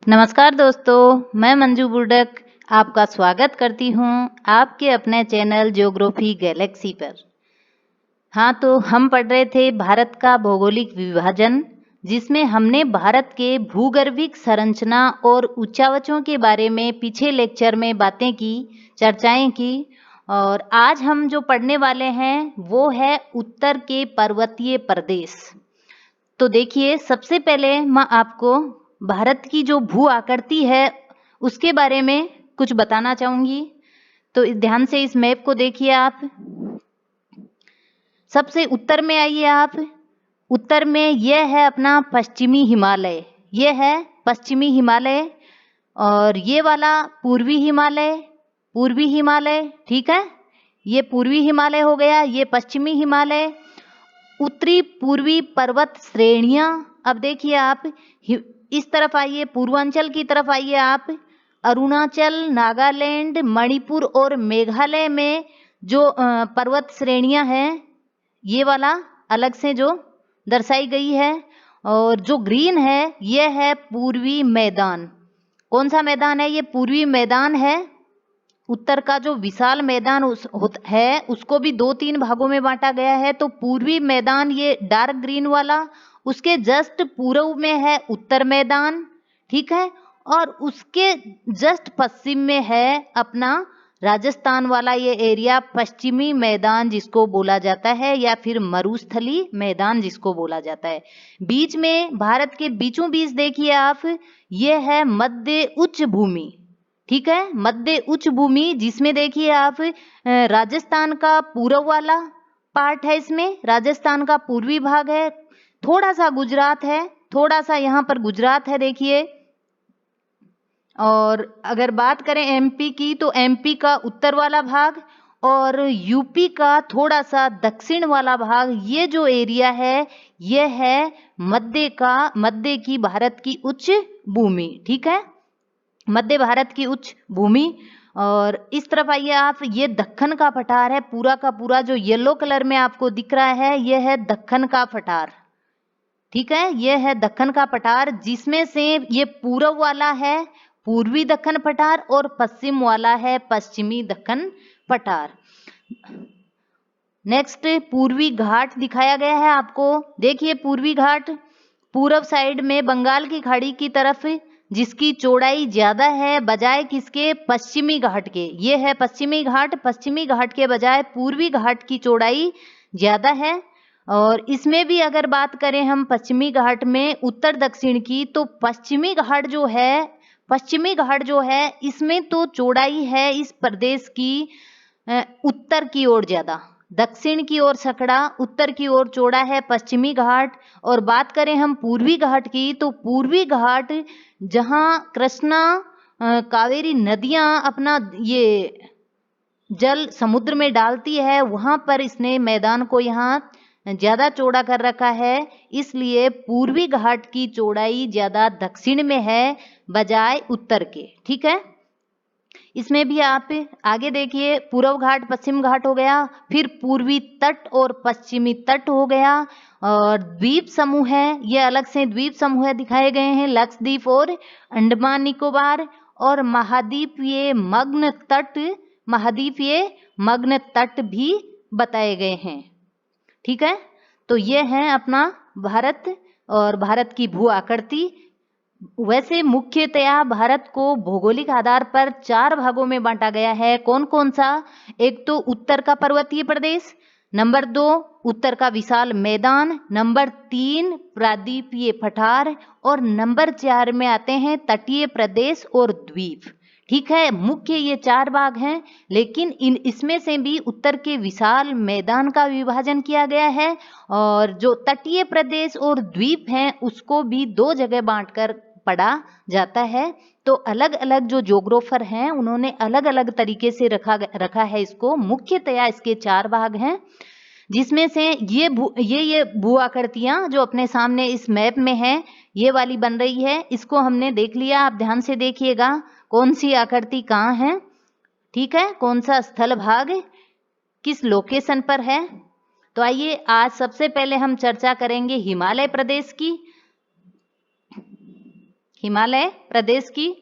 नमस्कार दोस्तों, मैं मंजू बुर्डक आपका स्वागत करती हूँ आपके अपने चैनल ज्योग्राफी गैलेक्सी पर। हाँ, तो हम पढ़ रहे थे भारत का भौगोलिक विभाजन, जिसमें हमने भारत के भूगर्भिक संरचना और उच्चावचों के बारे में पीछे लेक्चर में बातें की, चर्चाएं की। और आज हम जो पढ़ने वाले हैं वो है उत्तर के पर्वतीय प्रदेश। तो देखिए, सबसे पहले मैं आपको भारत की जो भू आकृति है उसके बारे में कुछ बताना चाहूंगी। तो ध्यान से इस मैप को देखिए आप। सबसे उत्तर में आइए आप। उत्तर में यह है अपना पश्चिमी हिमालय, यह है पश्चिमी हिमालय। और ये वाला पूर्वी हिमालय, पूर्वी हिमालय, ठीक है। ये पूर्वी हिमालय हो गया, ये पश्चिमी हिमालय। उत्तरी पूर्वी पर्वत श्रेणियां। अब देखिए आप इस तरफ आइए, पूर्वांचल की तरफ आइए आप। अरुणाचल, नागालैंड, मणिपुर और मेघालय में जो पर्वत श्रेणियां हैं, ये वाला अलग से जो दर्शाई गई है। और जो ग्रीन है यह है पूर्वी मैदान। कौन सा मैदान है? ये पूर्वी मैदान है। उत्तर का जो विशाल मैदान है उसको भी 2-3 भागों में बांटा गया है। तो पूर्वी मैदान ये डार्क ग्रीन वाला, उसके जस्ट पूर्व में है उत्तर मैदान, ठीक है। और उसके जस्ट पश्चिम में है अपना राजस्थान वाला ये एरिया, पश्चिमी मैदान जिसको बोला जाता है, या फिर मरुस्थली मैदान जिसको बोला जाता है। बीच में, भारत के बीचों बीच देखिए आप, ये है मध्य उच्च भूमि, ठीक है। मध्य उच्च भूमि जिसमें देखिए आप राजस्थान का पूर्व वाला पार्ट है, इसमें राजस्थान का पूर्वी भाग है, थोड़ा सा गुजरात है, थोड़ा सा यहाँ पर गुजरात है देखिए। और अगर बात करें एमपी की, तो एमपी का उत्तर वाला भाग और यूपी का थोड़ा सा दक्षिण वाला भाग, ये जो एरिया है यह है मध्य की भारत की उच्च भूमि, ठीक है, मध्य भारत की उच्च भूमि। और इस तरफ आइए आप, ये दक्कन का पठार है, पूरा का पूरा जो येलो कलर में आपको दिख रहा है यह है दक्कन का पठार, ठीक है। यह है दक्कन का पठार, जिसमें से ये पूर्व वाला है पूर्वी दक्कन पठार और पश्चिम वाला है पश्चिमी दक्कन पठार। नेक्स्ट पूर्वी घाट दिखाया गया है आपको। देखिए पूर्वी घाट पूर्व साइड में बंगाल की खाड़ी की तरफ, जिसकी चौड़ाई ज्यादा है बजाय किसके? पश्चिमी घाट के। ये है पश्चिमी घाट, पश्चिमी घाट के बजाय पूर्वी घाट की चौड़ाई ज्यादा है। और इसमें भी अगर बात करें हम पश्चिमी घाट में उत्तर दक्षिण की, तो पश्चिमी घाट जो है इसमें तो चौड़ाई है इस प्रदेश की उत्तर की ओर ज्यादा, दक्षिण की ओर सकड़ा, उत्तर की ओर चौड़ा है पश्चिमी घाट। और बात करें हम पूर्वी घाट की, तो पूर्वी घाट जहां कृष्णा कावेरी नदियां अपना ये जल समुद्र में डालती है, वहां पर इसने मैदान को यहाँ ज्यादा चौड़ा कर रखा है, इसलिए पूर्वी घाट की चौड़ाई ज्यादा दक्षिण में है बजाय उत्तर के, ठीक है। इसमें भी आप आगे देखिए, पूर्व घाट पश्चिम घाट हो गया, फिर पूर्वी तट और पश्चिमी तट हो गया। और द्वीप समूह है, ये अलग से द्वीप समूह दिखाए गए हैं, लक्षद्वीप और अंडमान निकोबार। और महाद्वीपीय मग्न तट भी बताए गए हैं, ठीक है। तो ये है अपना भारत और भारत की भू आकृति। वैसे मुख्यतया भारत को भौगोलिक आधार पर 4 भागों में बांटा गया है। कौन कौन सा? एक तो उत्तर का पर्वतीय प्रदेश, नंबर 2 उत्तर का विशाल मैदान, नंबर 3 प्रायद्वीपीय पठार, और नंबर 4 में आते हैं तटीय प्रदेश और द्वीप, ठीक है। मुख्य ये 4 भाग हैं, लेकिन इसमें से भी उत्तर के विशाल मैदान का विभाजन किया गया है, और जो तटीय प्रदेश और द्वीप हैं उसको भी 2 जगह बांटकर पढ़ा जाता है। तो अलग अलग जो ज्योग्राफर हैं उन्होंने अलग अलग तरीके से रखा है इसको। मुख्यतया इसके 4 भाग हैं, जिसमें से ये भू आकृतियां जो अपने सामने इस मैप में है, ये वाली बन रही है, इसको हमने देख लिया। आप ध्यान से देखिएगा कौन सी आकृति कहाँ है, ठीक है, कौन सा स्थल भाग किस लोकेशन पर है। तो आइए आज सबसे पहले हम चर्चा करेंगे हिमालय प्रदेश की। हिमालय प्रदेश की।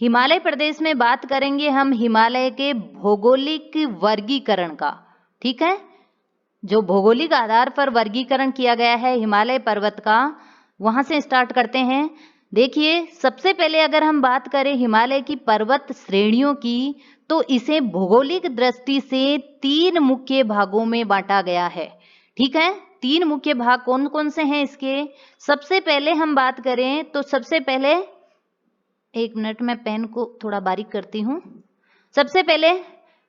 हिमालय प्रदेश में बात करेंगे हम हिमालय के भौगोलिक वर्गीकरण का। ठीक है, जो भौगोलिक आधार पर वर्गीकरण किया गया है हिमालय पर्वत का, वहां से स्टार्ट करते हैं। देखिए, सबसे पहले अगर हम बात करें हिमालय की पर्वत श्रेणियों की, तो इसे भौगोलिक दृष्टि से 3 मुख्य भागों में बांटा गया है। ठीक है, 3 मुख्य भाग कौन कौन से हैं इसके? सबसे पहले हम बात करें तो सबसे पहले, एक मिनट में पेन को थोड़ा बारीक करती हूँ। सबसे पहले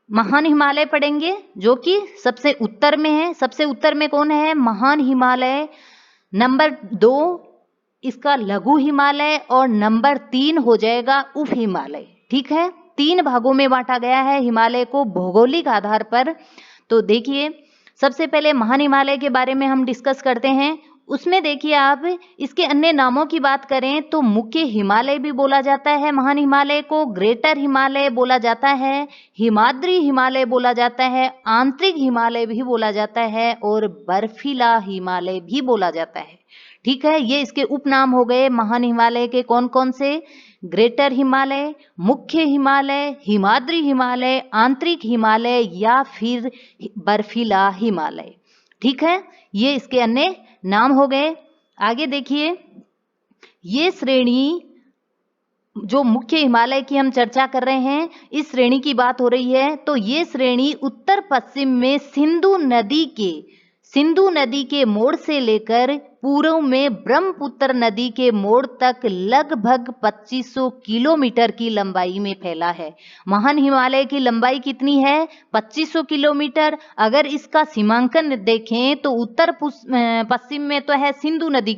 महान हिमालय पढ़ेंगे, जो कि सबसे उत्तर में है। सबसे उत्तर में कौन है? महान हिमालय। नंबर 2 इसका लघु हिमालय, और नंबर 3 हो जाएगा उप हिमालय। ठीक है, 3 भागों में बांटा गया है हिमालय को भौगोलिक आधार पर। तो देखिए, सबसे पहले महान हिमालय के बारे में हम डिस्कस करते हैं। उसमें देखिए आप, इसके अन्य नामों की बात करें तो मुख्य हिमालय भी बोला जाता है महान हिमालय को, ग्रेटर हिमालय बोला जाता है, हिमाद्री हिमालय बोला जाता है, आंतरिक हिमालय भी बोला जाता है, और बर्फीला हिमालय भी बोला जाता है। ठीक है, ये इसके उपनाम हो गए महान हिमालय के। कौन कौन से? ग्रेटर हिमालय, मुख्य हिमालय, हिमाद्री हिमालय, आंतरिक हिमालय, या फिर बर्फीला हिमालय। ठीक है, ये इसके अन्य नाम हो गए। आगे देखिए, ये श्रेणी, जो मुख्य हिमालय की हम चर्चा कर रहे हैं, इस श्रेणी की बात हो रही है, तो ये श्रेणी उत्तर पश्चिम में सिंधु नदी के मोड़ से लेकर पूर्व में ब्रह्मपुत्र नदी के मोड़ तक लगभग 2500 किलोमीटर की लंबाई में फैला है। महान हिमालय की लंबाई कितनी है? 2500 किलोमीटर। अगर इसका सीमांकन देखें तो उत्तर पश्चिम में तो है सिंधु नदी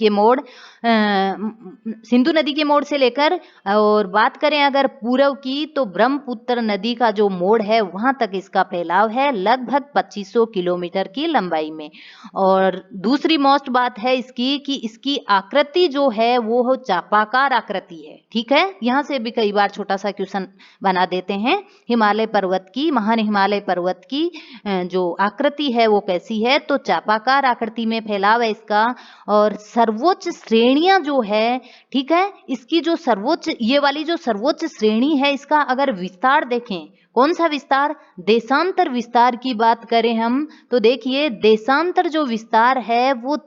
के मोड़ से लेकर, और बात करें अगर पूर्व की, तो ब्रह्मपुत्र नदी का जो मोड़ है वहां तक इसका फैलाव है, लगभग 2500 किलोमीटर की लंबाई में। और दूसरी मोस्ट बात है इसकी कि इसकी आकृति जो है वो हो चापाकार आकृति है। ठीक है, यहां से भी कई बार छोटा सा क्वेश्चन बना देते हैं। हिमालय पर्वत की, महान हिमालय पर्वत की जो आकृति है वो कैसी है? तो चापाकार आकृति में फैलाव है इसका। और सर्वोच्च श्रेणियां जो है, ठीक है, इसकी जो सर्वोच्च, ये वाली जो सर्वोच्च श्रेणी है, इसका अगर विस्तार देखें, कौन सा विस्तार? देशांतर विस्तार की बात करें हम, तो देखिए देशांतर जो विस्तार है वो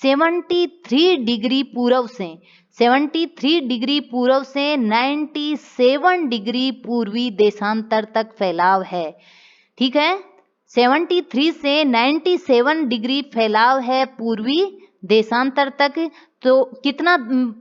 73 डिग्री पूर्व से 97 डिग्री पूर्वी देशांतर तक फैलाव है। ठीक है, 73 से 97 डिग्री फैलाव है पूर्वी देशांतर तक। तो कितना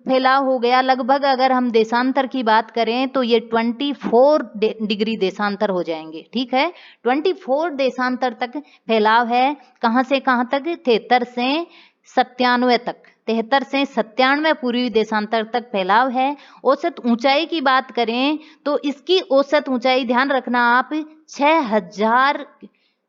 फैलाव हो गया? लगभग अगर हम देशांतर की बात करें तो ये 24 डिग्री देशांतर हो जाएंगे। ठीक है, 24 देशांतर तक फैलाव है। कहां से कहां तक? 73 से 97 तक। 73 से 97 पूर्वी देशांतर तक फैलाव है। औसत ऊंचाई की बात करें तो इसकी औसत ऊंचाई, ध्यान रखना आप,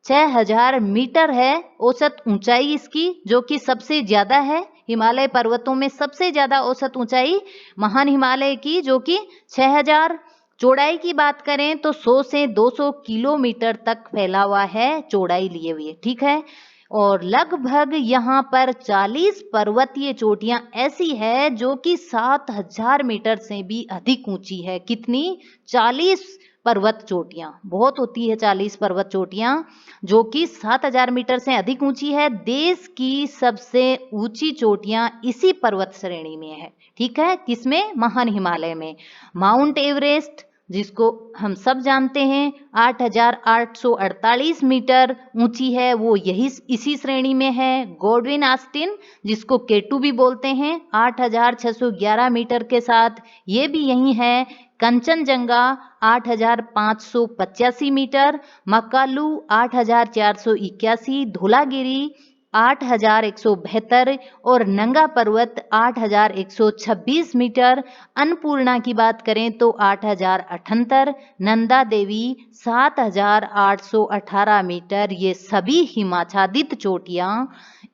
6000 मीटर है औसत ऊंचाई इसकी, जो कि सबसे ज्यादा है हिमालय पर्वतों में। सबसे ज्यादा औसत ऊंचाई महान हिमालय की, जो कि 6000। चौड़ाई की बात करें तो 100 से 200 किलोमीटर तक फैला हुआ है चौड़ाई लिए हुए। ठीक है, और लगभग यहाँ पर 40 पर्वतीय चोटियां ऐसी है जो कि 7000 मीटर से भी अधिक ऊंची है। कितनी? 40 पर्वत चोटियां। बहुत होती है 40 पर्वत चोटियां, जो कि 7000 मीटर से अधिक ऊंची है। देश की सबसे ऊंची चोटियां इसी पर्वत श्रेणी में है। ठीक है, किसमें? महान हिमालय में। माउंट एवरेस्ट, जिसको हम सब जानते हैं, 8848 मीटर ऊंची है, वो यही इसी श्रेणी में है। गॉडविन आस्टिन, जिसको केटू भी बोलते हैं, 8611 मीटर के साथ ये भी यही है। कंचनजंगा 8585 मीटर, मकालू 8481, धौलागिरी 8172 और नंगा पर्वत 8126 मीटर। अन्नपूर्णा की बात करें तो 8078, नंदा देवी 7818 मीटर। ये सभी हिमाच्छादित चोटियां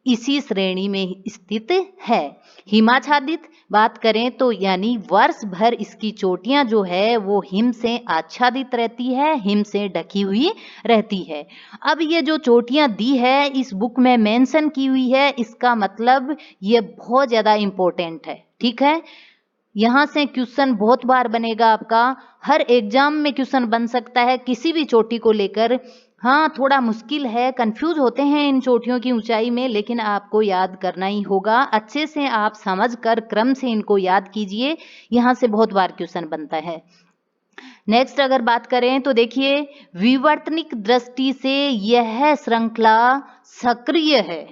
इसी श्रेणी में स्थित है। हिमाच्छादित बात करें तो यानी वर्ष भर इसकी चोटियां जो है वो हिम से आच्छादित रहती है, हिम से ढकी हुई रहती है। अब ये जो चोटियां दी है इस बुक में मेंशन की हुई है, इसका मतलब ये बहुत ज्यादा इंपॉर्टेंट है। ठीक है, यहां से क्वेश्चन बहुत बार बनेगा आपका, हर एग्जाम में क्वेश्चन बन सकता है किसी भी चोटी को लेकर। हाँ, थोड़ा मुश्किल है, कंफ्यूज होते हैं इन चोटियों की ऊंचाई में, लेकिन आपको याद करना ही होगा। अच्छे से आप समझकर क्रम से इनको याद कीजिए, यहां से बहुत बार क्वेश्चन बनता है। नेक्स्ट अगर बात करें तो देखिए, विवर्तनिक दृष्टि से यह श्रृंखला सक्रिय है।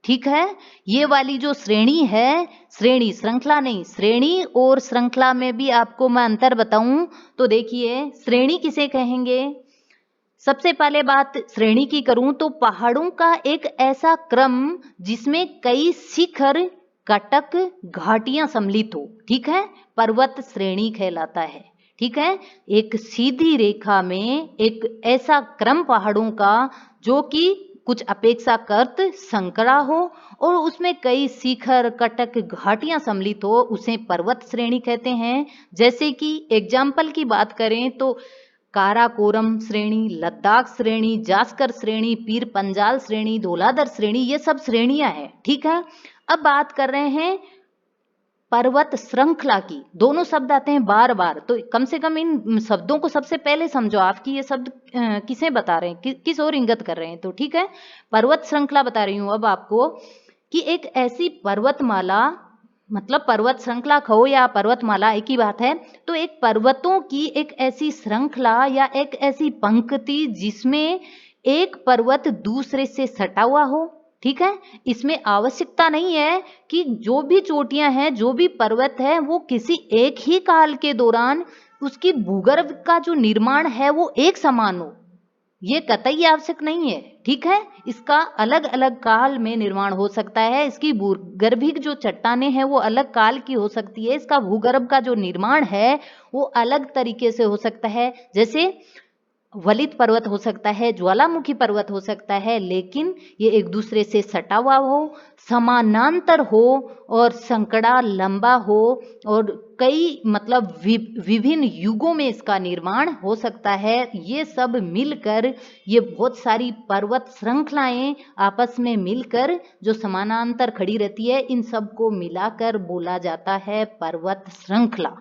ठीक है, ये वाली जो श्रेणी है, श्रेणी श्रृंखला नहीं, श्रेणी और श्रृंखला में भी आपको मैं अंतर बताऊं तो देखिए, श्रेणी किसे कहेंगे। सबसे पहले बात श्रेणी की करूं तो पहाड़ों का एक ऐसा क्रम जिसमें कई शिखर, कटक, घाटियां सम्मिलित हो। ठीक है, पर्वत श्रेणी कहलाता है। ठीक है, एक सीधी रेखा में एक ऐसा क्रम पहाड़ों का जो कि कुछ अपेक्षाकृत संकरा हो और उसमें कई शिखर, कटक, घाटियां सम्मिलित हो, उसे पर्वत श्रेणी कहते हैं। जैसे कि एग्जाम्पल की बात करें तो काराकोरम श्रेणी, लद्दाख श्रेणी, जास्कर श्रेणी, पीर पंजाल श्रेणी, धौलाधर श्रेणी, ये सब श्रेणियां हैं। ठीक है, अब बात कर रहे हैं पर्वत श्रृंखला की। दोनों शब्द आते हैं बार बार, तो कम से कम इन शब्दों को सबसे पहले समझो आप कि ये शब्द किसे बता रहे हैं, किस ओर इंगित कर रहे हैं। तो ठीक है, पर्वत श्रृंखला बता रही हूं अब आपको कि एक ऐसी पर्वतमाला, मतलब पर्वत श्रृंखला कहो या पर्वतमाला एक ही बात है, तो एक पर्वतों की एक ऐसी श्रृंखला या एक ऐसी पंक्ति जिसमें एक पर्वत दूसरे से सटा हुआ हो। ठीक है, इसमें आवश्यकता नहीं है कि जो भी चोटियां हैं, जो भी पर्वत है, वो किसी एक ही काल के दौरान उसकी भूगर्भ का जो निर्माण है वो एक समान हो, ये कतई आवश्यक नहीं है। ठीक है, इसका अलग अलग काल में निर्माण हो सकता है, इसकी भूगर्भिक जो चट्टानें हैं वो अलग काल की हो सकती है, इसका भूगर्भ का जो निर्माण है वो अलग तरीके से हो सकता है। जैसे वलित पर्वत हो सकता है, ज्वालामुखी पर्वत हो सकता है, लेकिन ये एक दूसरे से सटा हुआ हो, समानांतर हो और संकड़ा लंबा हो और कई मतलब विभिन्न युगों में इसका निर्माण हो सकता है। ये सब मिलकर, ये बहुत सारी पर्वत श्रृंखलाएं आपस में मिलकर जो समानांतर खड़ी रहती है, इन सब को मिलाकर बोला जाता है पर्वत श्रृंखला।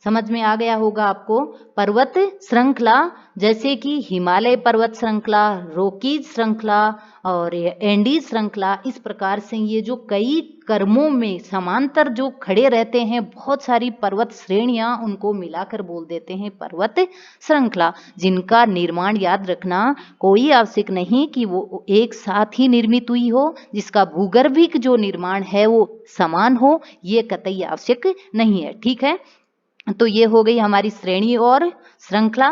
समझ में आ गया होगा आपको। पर्वत श्रृंखला जैसे कि हिमालय पर्वत श्रृंखला, रॉकीज श्रृंखला और एंडीज श्रृंखला, इस प्रकार से ये जो कई क्रमों में समांतर जो खड़े रहते हैं बहुत सारी पर्वत श्रेणियां, उनको मिलाकर बोल देते हैं पर्वत श्रृंखला, जिनका निर्माण याद रखना कोई आवश्यक नहीं कि वो एक साथ ही निर्मित हुई हो, जिसका भूगर्भिक जो निर्माण है वो समान हो, ये कतई आवश्यक नहीं है। ठीक है, तो ये हो गई हमारी श्रेणी और श्रृंखला।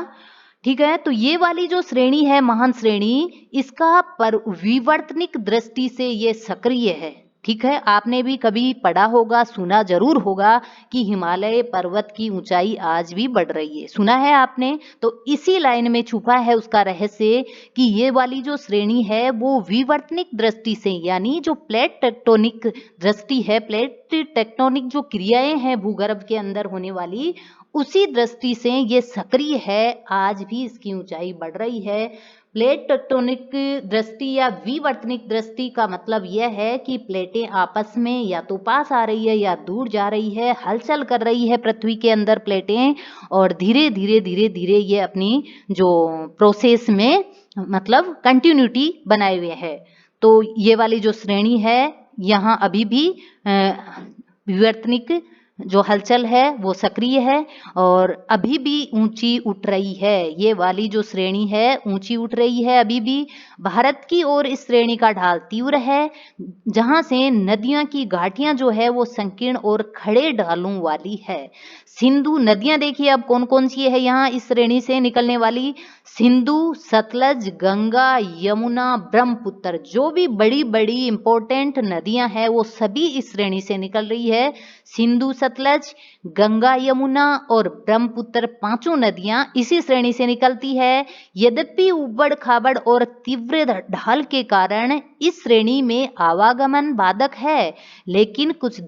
ठीक है, तो ये वाली जो श्रेणी है महान श्रेणी, इसका विवर्तनिक दृष्टि से ये सक्रिय है। ठीक है, आपने भी कभी पढ़ा होगा, सुना जरूर होगा कि हिमालय पर्वत की ऊंचाई आज भी बढ़ रही है, सुना है आपने। तो इसी लाइन में छुपा है उसका रहस्य कि ये वाली जो श्रेणी है वो विवर्तनिक दृष्टि से, यानी जो प्लेट टेक्टोनिक दृष्टि है, प्लेट टेक्टोनिक जो क्रियाएं हैं भूगर्भ के अंदर होने वाली, उसी दृष्टि से ये सक्रिय है, आज भी इसकी ऊंचाई बढ़ रही है। प्लेट टेक्टोनिक दृष्टि या विवर्तनिक दृष्टि का मतलब यह है कि प्लेटें आपस में या तो पास आ रही है या दूर जा रही है, हलचल कर रही है पृथ्वी के अंदर प्लेटें, और धीरे धीरे धीरे धीरे ये अपनी जो प्रोसेस में मतलब कंटिन्यूटी बनाए हुए है। तो ये वाली जो श्रेणी है यहाँ अभी भी विवर्तनिक जो हलचल है वो सक्रिय है और अभी भी ऊंची उठ रही है। ये वाली जो श्रेणी है ऊंची उठ रही है अभी भी। भारत की ओर इस श्रेणी का ढाल तीव्र है, जहां से नदियां की घाटियां जो है वो संकीर्ण और खड़े ढालों वाली है। सिंधु नदियां देखिए अब कौन कौन सी है यहाँ इस श्रेणी से निकलने वाली, सिंधु, सतलज, गंगा, यमुना, ब्रह्मपुत्र, जो भी बड़ी बड़ी इंपॉर्टेंट नदियां हैं वो सभी इस श्रेणी से निकल रही है। सिंधु, सतलज, गंगा, यमुना और ब्रह्मपुत्र पांचों नदियां इसी श्रेणी से निकलती है। यद्यपि उबड़ खाबड़ और तीव्र ढाल के कारण इस श्रेणी में आवागमन बाधक है, लेकिन कुछ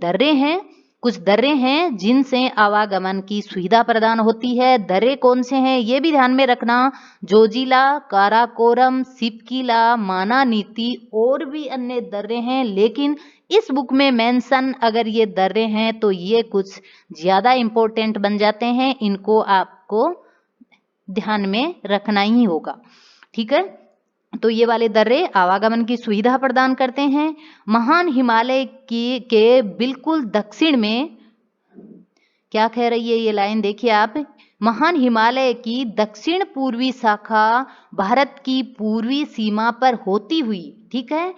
दर्रे हैं जिनसे आवागमन की सुविधा प्रदान होती है। दर्रे कौन से हैं ये भी ध्यान में रखना, जोजिला, काराकोरम, सिपकिला, मानानीति और भी अन्य दर्रे हैं, लेकिन इस बुक में मेंशन अगर ये दर्रे हैं तो ये कुछ ज्यादा इंपॉर्टेंट बन जाते हैं, इनको आपको ध्यान में रखना ही होगा। ठीक है, तो ये वाले दर्रे आवागमन की सुविधा प्रदान करते हैं। महान हिमालय के बिल्कुल दक्षिण में क्या कह रही है ये लाइन, देखिए आप, महान हिमालय की दक्षिण पूर्वी शाखा भारत की पूर्वी सीमा पर होती हुई, ठीक है,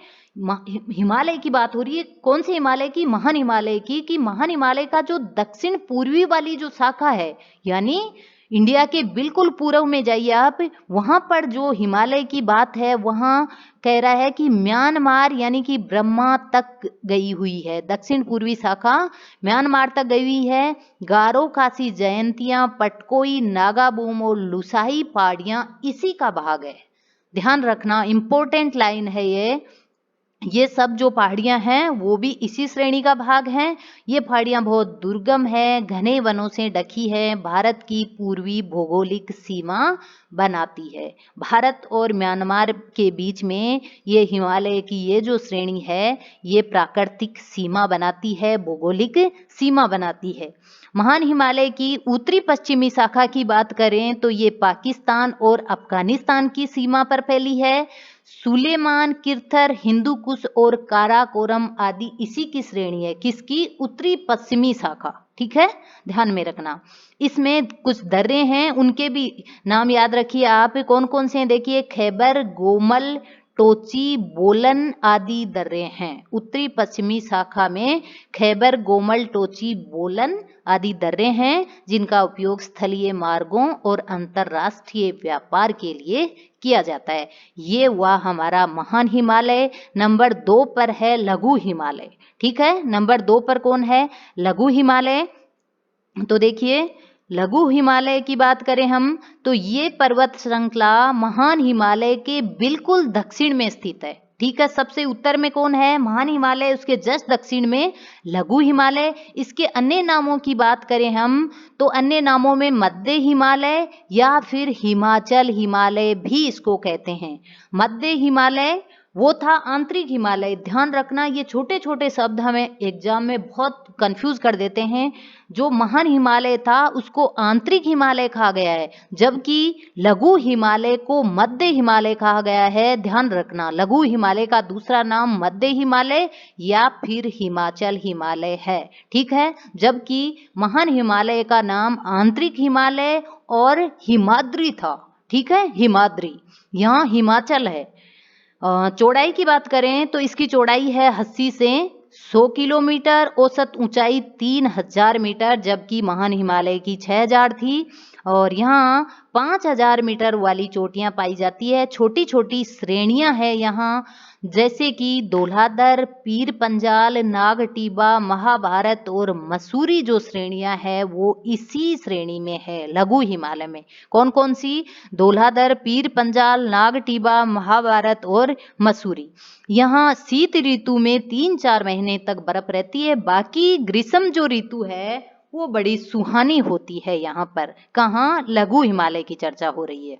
हिमालय की बात हो रही है, कौन से हिमालय की, महान हिमालय की, कि महान हिमालय का जो दक्षिण पूर्वी वाली जो शाखा है, यानी इंडिया के बिल्कुल पूर्व में जाइए आप, वहां पर जो हिमालय की बात है, वहां कह रहा है कि म्यांमार यानी कि ब्रह्मा तक गई हुई है, दक्षिण पूर्वी शाखा म्यांमार तक गई हुई है। गारो खासी जयंतियां, पटकोई, नागाबूम और लुसाई पहाड़ियां इसी का भाग है। ध्यान रखना, इंपॉर्टेंट लाइन है ये सब जो पहाड़ियां हैं वो भी इसी श्रेणी का भाग हैं। ये पहाड़ियां बहुत दुर्गम है, घने वनों से ढकी है, भारत की पूर्वी भौगोलिक सीमा बनाती है। भारत और म्यांमार के बीच में ये हिमालय की ये जो श्रेणी है ये प्राकृतिक सीमा बनाती है, भौगोलिक सीमा बनाती है। महान हिमालय की उत्तरी पश्चिमी शाखा की बात करें तो ये पाकिस्तान और अफगानिस्तान की सीमा पर फैली है। सुलेमान, किर्थर, हिंदू कुश और काराकोरम आदि इसी की श्रेणी है, किसकी, उत्तरी पश्चिमी शाखा। ठीक है, ध्यान में रखना। इसमें कुछ दर्रे हैं, उनके भी नाम याद रखिए आप, कौन कौन से हैं, देखिए, खैबर, गोमल, टोची, बोलन आदि दर्रे हैं। उत्तरी पश्चिमी शाखा में खैबर, गोमल, टोची, बोलन आदि दर्रे हैं जिनका उपयोग स्थलीय मार्गों और अंतरराष्ट्रीय व्यापार के लिए किया जाता है। ये हुआ हमारा महान हिमालय। नंबर 2 पर है लघु हिमालय। ठीक है, नंबर 2 पर कौन है, लघु हिमालय। तो देखिए, लघु हिमालय की बात करें हम तो ये पर्वत श्रृंखला महान हिमालय के बिल्कुल दक्षिण में स्थित है। ठीक है, सबसे उत्तर में कौन है, महान हिमालय, उसके जस्ट दक्षिण में लघु हिमालय। इसके अन्य नामों की बात करें हम तो अन्य नामों में मध्य हिमालय या फिर हिमाचल हिमालय भी इसको कहते हैं। मध्य हिमालय वो था आंतरिक हिमालय। ध्यान रखना, ये छोटे छोटे शब्द हमें एग्जाम में बहुत कंफ्यूज कर देते हैं। जो महान हिमालय था उसको आंतरिक हिमालय कहा गया है, जबकि लघु हिमालय को मध्य हिमालय कहा गया है। ध्यान रखना, लघु हिमालय का दूसरा नाम मध्य हिमालय या फिर हिमाचल हिमालय है। ठीक है, जबकि महान हिमालय का नाम आंतरिक हिमालय और हिमाद्री था। ठीक है, हिमाद्री, यहाँ हिमाचल है। चौड़ाई की बात करें तो इसकी चौड़ाई है 80 से 100 किलोमीटर, औसत ऊंचाई 3000 मीटर, जबकि महान हिमालय की 6000 थी। और यहाँ 5000 मीटर वाली चोटियां पाई जाती है। छोटी छोटी श्रेणियां हैं यहाँ, जैसे कि धौलाधर, पीर पंजाल, नागटीबा, महाभारत और मसूरी जो श्रेणियां हैं वो इसी श्रेणी में है, लघु हिमालय में। कौन कौन सी, धौलाधर, पीर पंजाल, नागटीबा, महाभारत और मसूरी। यहाँ शीत ऋतु में 3-4 महीने तक बर्फ रहती है, बाकी ग्रीष्म जो ऋतु है वो बड़ी सुहानी होती है। यहाँ पर कहाँ, लघु हिमालय की चर्चा हो रही है।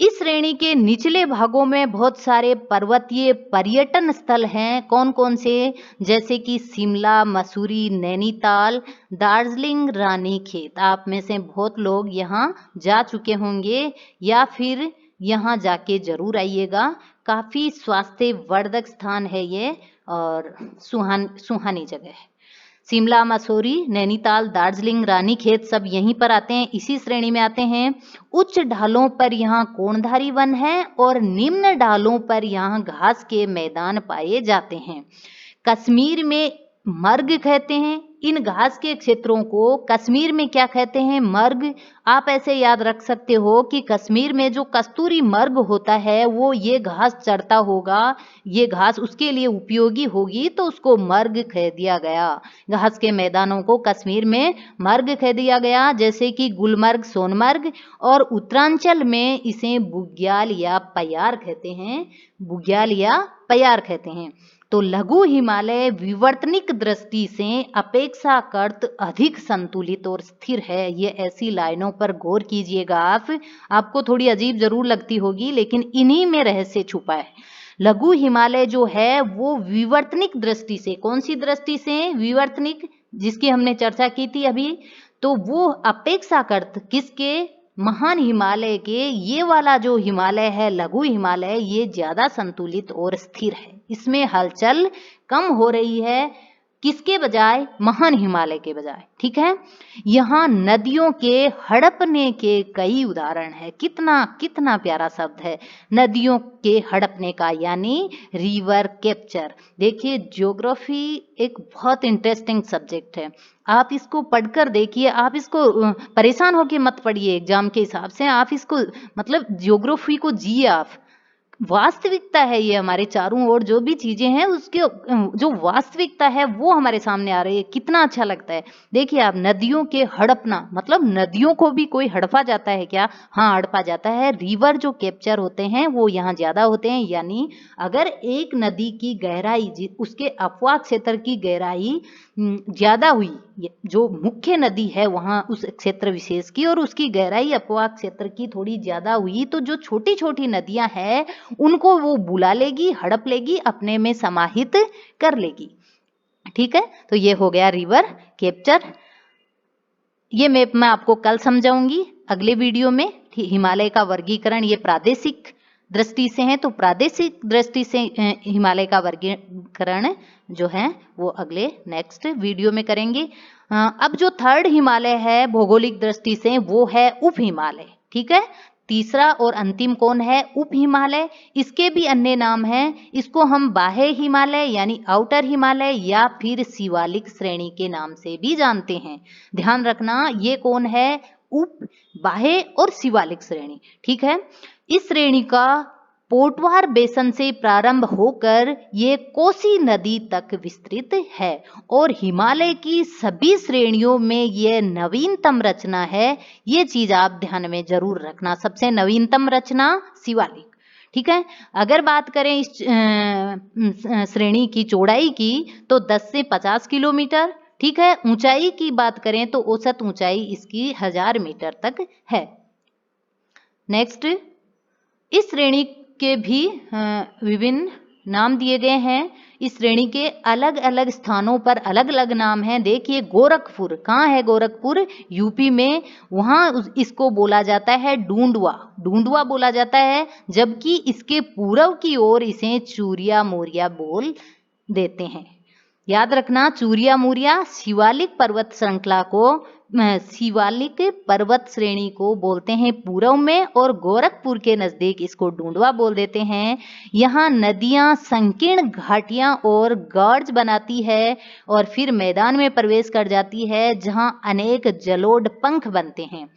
इस श्रेणी के निचले भागों में बहुत सारे पर्वतीय पर्यटन स्थल हैं। कौन कौन से, जैसे कि शिमला, मसूरी, नैनीताल, दार्जिलिंग, रानीखेत। आप में से बहुत लोग यहाँ जा चुके होंगे या फिर यहाँ जाके जरूर आइएगा। काफी स्वास्थ्यवर्धक स्थान है ये और सुहानी जगह है। शिमला, मसूरी, नैनीताल, दार्जिलिंग, रानीखेत सब यहीं पर आते हैं, इसी श्रेणी में आते हैं। उच्च ढालों पर यहाँ कोणधारी वन है और निम्न ढालों पर यहाँ घास के मैदान पाए जाते हैं। कश्मीर में मर्ग कहते हैं, इन घास के क्षेत्रों को कश्मीर में क्या कहते हैं? मर्ग। आप ऐसे याद रख सकते हो कि कश्मीर में जो कस्तूरी मर्ग होता है वो ये घास चरता होगा, ये घास उसके लिए उपयोगी होगी, तो उसको मर्ग कह दिया गया। घास के मैदानों को कश्मीर में मर्ग कह दिया गया, जैसे कि गुलमर्ग, सोनमर्ग, और उत्तरांचल में इसे बुग्याल या पयार कहते हैं, बुग्याल या पयार कहते हैं। तो लघु हिमालय विवर्तनिक दृष्टि से अपेक्षाकृत अधिक संतुलित और स्थिर है। ये ऐसी लाइनों पर गौर कीजिएगा आप, आपको थोड़ी अजीब जरूर लगती होगी लेकिन इन्हीं में रहस्य छुपा है। लघु हिमालय जो है वो विवर्तनिक दृष्टि से, कौन सी दृष्टि से? विवर्तनिक, जिसकी हमने चर्चा की थी अभी। तो वो अपेक्षाकृत किसके? महान हिमालय के। ये वाला जो हिमालय है लघु हिमालय, ये ज्यादा संतुलित और स्थिर है, इसमें हलचल कम हो रही है। किसके बजाय? महान हिमालय के बजाय। ठीक है, यहाँ नदियों के हड़पने के कई उदाहरण है। कितना कितना प्यारा शब्द है, नदियों के हड़पने का, यानी रिवर कैप्चर। देखिए ज्योग्राफी एक बहुत इंटरेस्टिंग सब्जेक्ट है, आप इसको पढ़कर देखिए, आप इसको परेशान होके मत पढ़िए एग्जाम के हिसाब से, आप इसको मतलब ज्योग्राफी को जिए आप। वास्तविकता है ये, हमारे चारों ओर जो भी चीजें हैं उसके जो वास्तविकता है वो हमारे सामने आ रही है। कितना अच्छा लगता है। देखिए आप, नदियों के हड़पना मतलब नदियों को भी कोई हड़पा जाता है क्या? हाँ, हड़पा जाता है। रिवर जो कैप्चर होते हैं वो यहाँ ज्यादा होते हैं, यानी अगर एक नदी की गहराई, उसके अपवाह क्षेत्र की गहराई ज्यादा हुई, जो मुख्य नदी है वहां उस क्षेत्र विशेष की, और उसकी गहराई अपवाह क्षेत्र की थोड़ी ज्यादा हुई, तो जो छोटी छोटी नदियां हैं उनको वो बुला लेगी, हड़प लेगी, अपने में समाहित कर लेगी। ठीक है, तो ये हो गया रिवर कैप्चर। ये मैं आपको कल समझाऊंगी अगले वीडियो में। हिमालय का वर्गीकरण ये प्रादेशिक दृष्टि से है, तो प्रादेशिक दृष्टि से हिमालय का वर्गीकरण जो है वो अगले नेक्स्ट वीडियो में करेंगे। अब जो थर्ड हिमालय है भौगोलिक दृष्टि से वो है उप हिमालय। ठीक है, तीसरा और अंतिम कौन है? उप हिमालय। इसके भी अन्य नाम हैं, इसको हम बाह्य हिमालय यानी आउटर हिमालय या फिर शिवालिक श्रेणी के नाम से भी जानते हैं। ध्यान रखना, ये कौन है? उप, बाह्य और शिवालिक श्रेणी। ठीक है, इस श्रेणी का पोटवार बेसन से प्रारंभ होकर ये कोसी नदी तक विस्तृत है, और हिमालय की सभी श्रेणियों में ये नवीनतम रचना है। ये चीज आप ध्यान में जरूर रखना, सबसे नवीनतम रचना शिवालिक। ठीक है, अगर बात करें इस श्रेणी की चौड़ाई की तो 10 से 50 किलोमीटर। ठीक है, ऊंचाई की बात करें तो औसत ऊंचाई इसकी 1000 मीटर तक है। नेक्स्ट, इस श्रेणी के भी विभिन्न नाम दिए गए हैं। इस श्रेणी के अलग अलग स्थानों पर अलग अलग नाम हैं। देखिए गोरखपुर, कहाँ है गोरखपुर? यूपी में। वहाँ इसको बोला जाता है डूंडवा, डूंडवा बोला जाता है, जबकि इसके पूर्व की ओर इसे चूरिया मोरिया बोल देते हैं। याद रखना, चूरिया मोरिया शिवालिक पर्वत श्रृंखला को, शिवालिक पर्वत श्रेणी को बोलते हैं पूर्व में, और गोरखपुर के नजदीक इसको डूंडवा बोल देते हैं। यहाँ नदियां संकीर्ण घाटियां और गॉर्ज बनाती है और फिर मैदान में प्रवेश कर जाती है, जहां अनेक जलोढ़ पंख बनते हैं।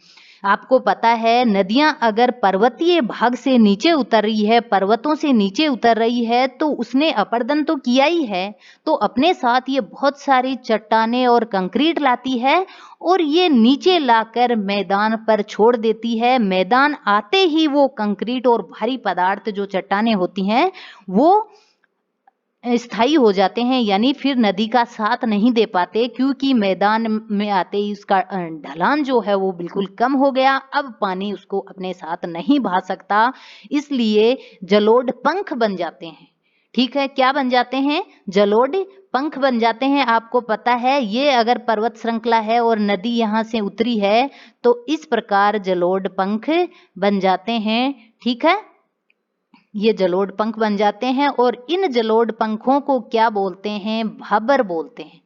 आपको पता है नदियां अगर पर्वतीय भाग से नीचे उतर रही है, पर्वतों से नीचे उतर रही है, तो उसने अपरदन तो किया ही है, तो अपने साथ ये बहुत सारी चट्टानें और कंक्रीट लाती है और ये नीचे लाकर मैदान पर छोड़ देती है। मैदान आते ही वो कंक्रीट और भारी पदार्थ जो चट्टानें होती हैं वो स्थायी हो जाते हैं, यानी फिर नदी का साथ नहीं दे पाते, क्योंकि मैदान में आते ही उसका ढलान जो है वो बिल्कुल कम हो गया। अब पानी उसको अपने साथ नहीं बहा सकता, इसलिए जलोढ़ पंख बन जाते हैं। ठीक है, क्या बन जाते हैं? जलोढ़ पंख बन जाते हैं। आपको पता है ये अगर पर्वत श्रृंखला है और नदी यहाँ से उतरी है तो इस प्रकार जलोढ़ पंख बन जाते हैं। ठीक है, ये जलोढ़ पंख बन जाते हैं, और इन जलोढ़ पंखों को क्या बोलते हैं? भाबर बोलते हैं।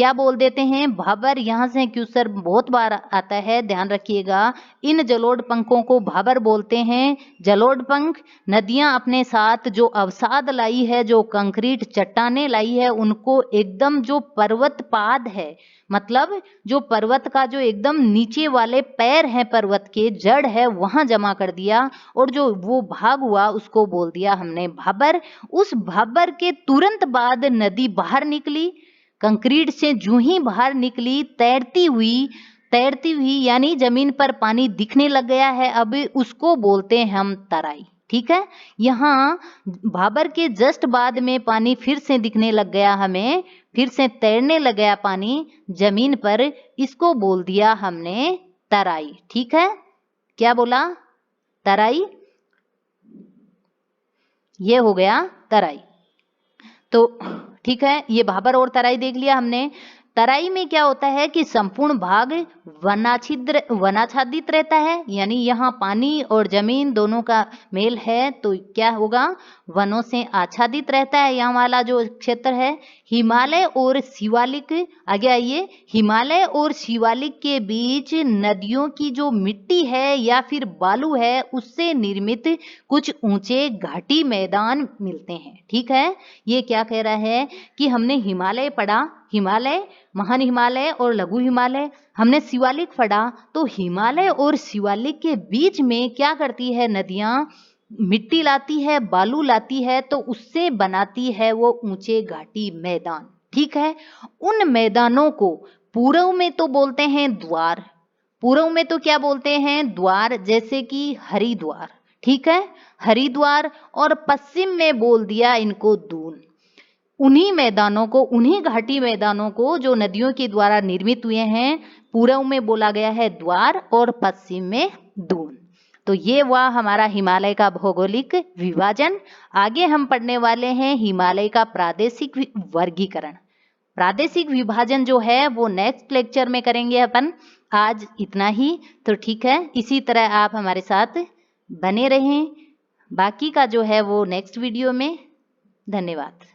क्या बोल देते हैं, भाबर। यहाँ से क्वेश्चन बहुत बार आता है, ध्यान रखिएगा। इन जलोढ़ पंखों को भाबर बोलते हैं। जलोढ़ पंख नदियां अपने साथ जो अवसाद लाई है, जो कंक्रीट चट्टाने लाई है, उनको एकदम जो पर्वत पाद है, मतलब जो पर्वत का जो एकदम नीचे वाले पैर हैं, पर्वत के जड़ है, वहां जमा कर दिया, और जो वो भाग हुआ उसको बोल दिया हमने भाबर। उस भाबर के तुरंत बाद नदी बाहर निकली, कंक्रीट से जूं ही बाहर निकली, तैरती हुई यानी जमीन पर पानी दिखने लग गया है, अब उसको बोलते हैं हम तराई। ठीक है, यहाँ भाबर के जस्ट बाद में पानी फिर से दिखने लग गया हमें, फिर से तैरने लग गया पानी जमीन पर, इसको बोल दिया हमने तराई। ठीक है, क्या बोला, तराई। ये हो गया तराई। तो ठीक है, ये भाबर और तराई देख लिया हमने। तराई में क्या होता है कि संपूर्ण भाग वनाच्छादित रहता है, यानी यहाँ पानी और जमीन दोनों का मेल है, तो क्या होगा, वनों से आच्छादित रहता है यहाँ वाला जो क्षेत्र है। हिमालय और शिवालिक, आगे आइए, हिमालय और शिवालिक के बीच नदियों की जो मिट्टी है या फिर बालू है, उससे निर्मित कुछ ऊंचे घाटी मैदान मिलते हैं। ठीक है, ये क्या कह रहा है कि हमने हिमालय पढ़ा, हिमालय, महान हिमालय और लघु हिमालय, हमने शिवालिक पढ़ा, तो हिमालय और शिवालिक के बीच में क्या करती है नदियां, मिट्टी लाती है, बालू लाती है, तो उससे बनाती है वो ऊंचे घाटी मैदान। ठीक है, उन मैदानों को पूर्व में तो बोलते हैं द्वार, पूर्व में तो क्या बोलते हैं, द्वार, जैसे कि हरिद्वार। ठीक है, हरिद्वार, और पश्चिम में बोल दिया इनको दून। उन्हीं मैदानों को, उन्हीं घाटी मैदानों को जो नदियों के द्वारा निर्मित हुए हैं, पूर्व में बोला गया है द्वार और पश्चिम में दून। तो ये हुआ हमारा हिमालय का भौगोलिक विभाजन। आगे हम पढ़ने वाले हैं हिमालय का प्रादेशिक वर्गीकरण। प्रादेशिक विभाजन जो है वो नेक्स्ट लेक्चर में करेंगे अपन। आज इतना ही, तो ठीक है, इसी तरह आप हमारे साथ बने रहें, बाकी का जो है वो नेक्स्ट वीडियो में। धन्यवाद।